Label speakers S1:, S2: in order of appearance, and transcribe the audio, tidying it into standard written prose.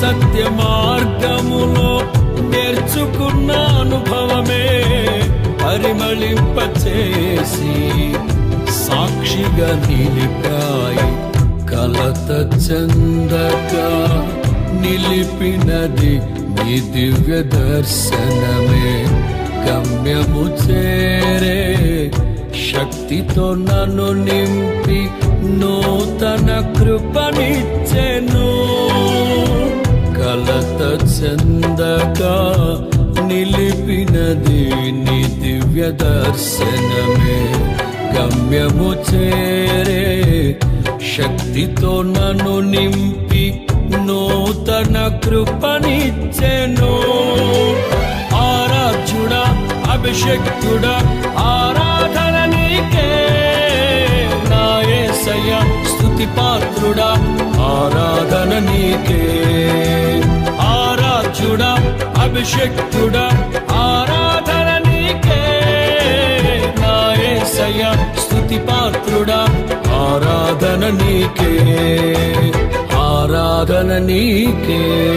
S1: సత్య మార్గములో నేర్చుకున్న అనుభవమే పరిమళింపచేసి సాక్షిగా నిలిపాయి. కలత చెందక నిలిపినది నీ దివ్య దర్శనమే. గమ్యము చేరే శక్తితో నన్ను నింపి నూతన కృపనిచ్చెను. కలత చెందక నిలిపినది నీ దివ్య దర్శనమే. గమ్యము చేరే శక్తితో నన్ను నింపి నూతన కృపనిచ్చెను. ఆరాధ్యుడా, అభిషేక్తుడా, ఆరాధన నీకే. నా యేసయ్యా స్తుతి పాత్రుడా, ఆరాధన నీకే. ఆరాధ్యుడా, అభిషేక్తుడా, ఆరాధన నీకే. నా యేసయ్యా స్తుతి పాత్రుడా, ఆరాధన నీకే. ఆరాధన నీకే.